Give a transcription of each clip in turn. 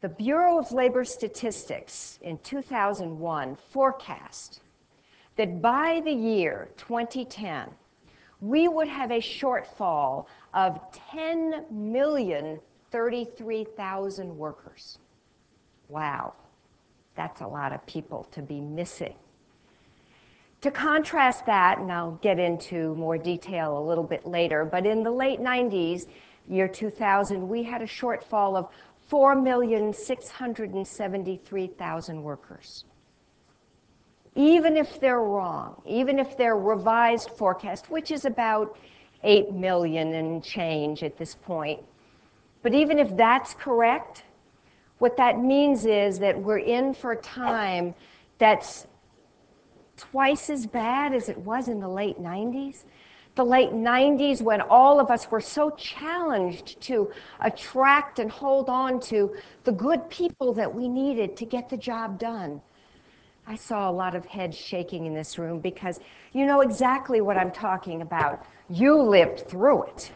The Bureau of Labor Statistics in 2001 forecast that by the year 2010, we would have a shortfall of 10,033,000 workers. Wow, that's a lot of people to be missing. To contrast that, and I'll get into more detail a little bit later, but in the late 90s, year 2000, we had a shortfall of 4,673,000 workers. Even if they're wrong, even if their revised forecast, which is about 8 million and change at this point, but even if that's correct, what that means is that we're in for a time that's twice as bad as it was in the late 90s. The late 90s, when all of us were so challenged to attract and hold on to the good people that we needed to get the job done. I saw a lot of heads shaking in this room because you know exactly what I'm talking about. You lived through it.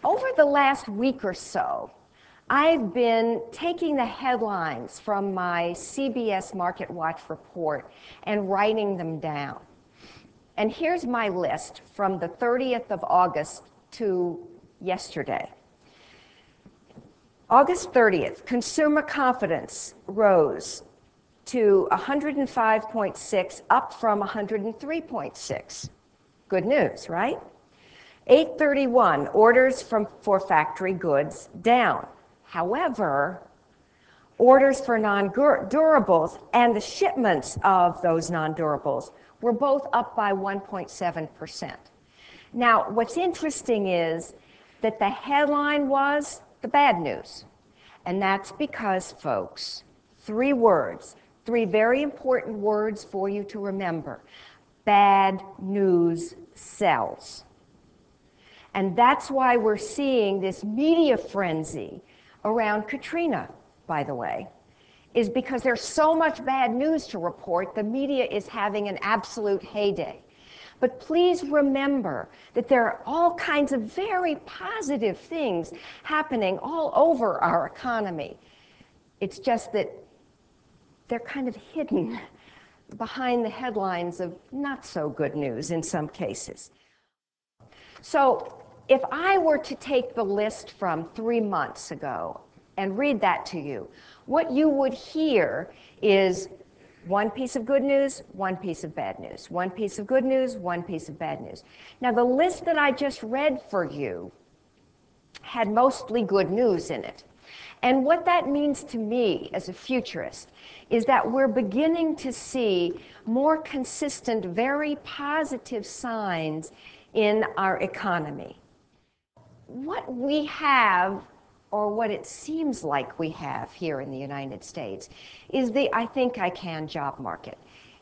Over the last week or so, I've been taking the headlines from my CBS Market Watch report and writing them down. And here's my list from the 30th of August to yesterday. August 30th, consumer confidence rose to 105.6, up from 103.6. Good news, right? 8/31, orders for factory goods down. However, orders for non-durables and the shipments of those non-durables were both up by 1.7%. Now, what's interesting is that the headline was the bad news. And that's because, folks, 3 words, 3 very important words for you to remember. Bad news sells. And that's why we're seeing this media frenzy around Katrina, by the way, is because there's so much bad news to report, the media is having an absolute heyday. But please remember that there are all kinds of very positive things happening all over our economy. It's just that they're kind of hidden behind the headlines of not so good news in some cases. So if I were to take the list from 3 months ago and read that to you, what you would hear is 1 piece of good news, 1 piece of bad news, 1 piece of good news, 1 piece of bad news. Now, the list that I just read for you had mostly good news in it. And what that means to me as a futurist is that we're beginning to see more consistent, very positive signs in our economy. What we have, or what it seems like we have here in the United States, is the I think I can job market.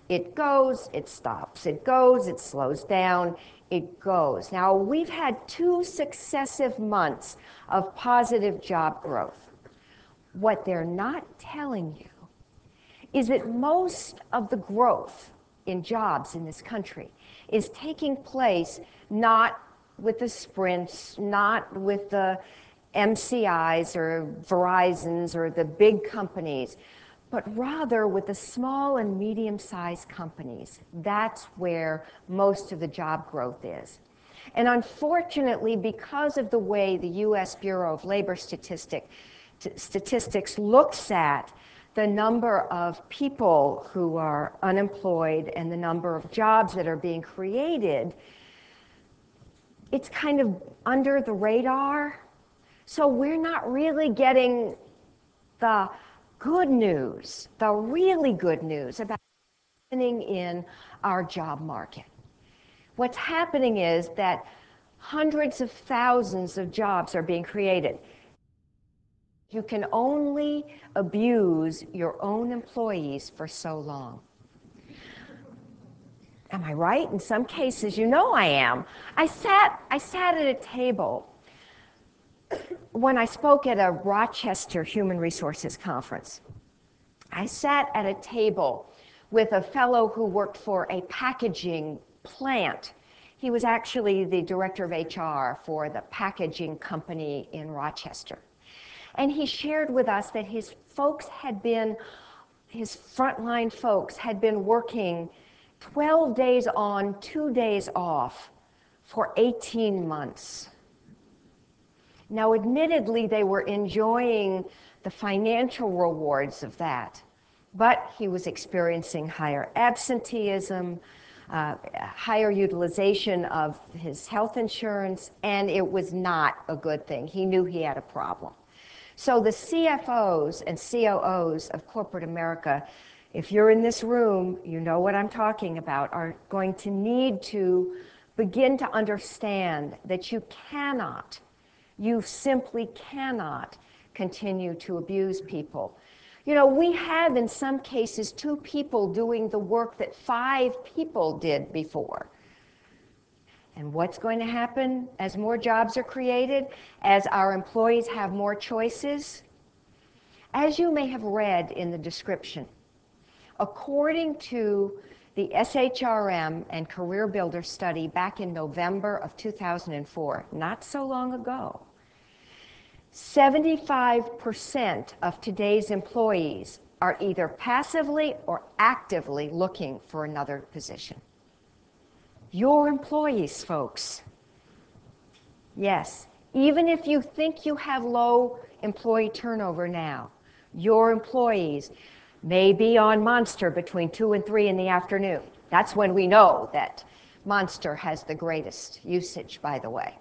It goes, it stops, it goes, it slows down, it goes. Now, we've had 2 successive months of positive job growth. What they're not telling you is that most of the growth in jobs in this country is taking place not with the Sprints, not with the MCIs or Verizons or the big companies, but rather with the small and medium-sized companies. That's where most of the job growth is. And unfortunately, because of the way the U.S. Bureau of Labor Statistics looks at the number of people who are unemployed and the number of jobs that are being created, it's kind of under the radar. So we're not really getting the good news, the really good news about what's happening in our job market. What's happening is that hundreds of thousands of jobs are being created. You can only abuse your own employees for so long. Am I right? In some cases, you know I am. I sat at a table when I spoke at a Rochester Human Resources Conference. I sat at a table with a fellow who worked for a packaging plant. He was actually the director of HR for the packaging company in Rochester. And he shared with us that his frontline folks had been working 12 days on, 2 days off for 18 months. Now, admittedly, they were enjoying the financial rewards of that, but he was experiencing higher absenteeism, higher utilization of his health insurance, and it was not a good thing. He knew he had a problem. So the CFOs and COOs of corporate America, if you're in this room, you know what I'm talking about, are going to need to begin to understand that you simply cannot continue to abuse people. You know, we have in some cases 2 people doing the work that 5 people did before. And what's going to happen as more jobs are created, as our employees have more choices? As you may have read in the description, according to the SHRM and Career Builder study back in November of 2004, not so long ago, 75% of today's employees are either passively or actively looking for another position. Your employees, folks. Yes, even if you think you have low employee turnover now, your employees may be on Monster between 2 and 3 in the afternoon. That's when we know that Monster has the greatest usage, by the way.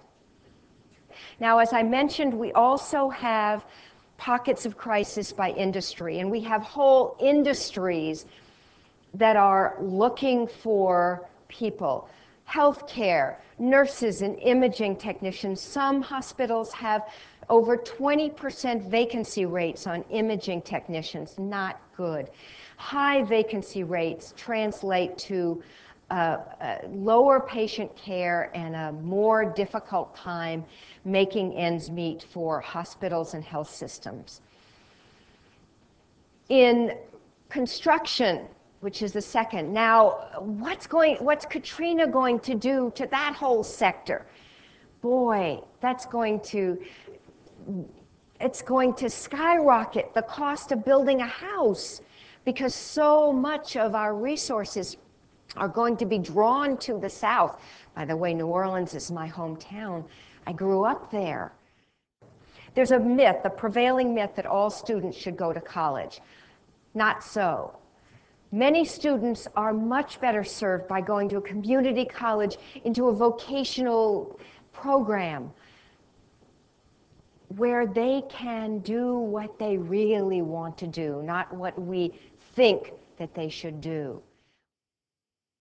Now, as I mentioned, we also have pockets of crisis by industry, and we have whole industries that are looking for people. Healthcare, nurses and imaging technicians. Some hospitals have over 20% vacancy rates on imaging technicians. Not good. High vacancy rates translate to lower patient care and a more difficult time making ends meet for hospitals and health systems. In construction, which is the second, now what's Katrina going to do to that whole sector? Boy, it's going to skyrocket the cost of building a house, because so much of our resources are going to be drawn to the south. By the way, New Orleans is my hometown. I grew up there. There's a myth, a prevailing myth, that all students should go to college. Not so. Many students are much better served by going to a community college, into a vocational program, where they can do what they really want to do, not what we think that they should do.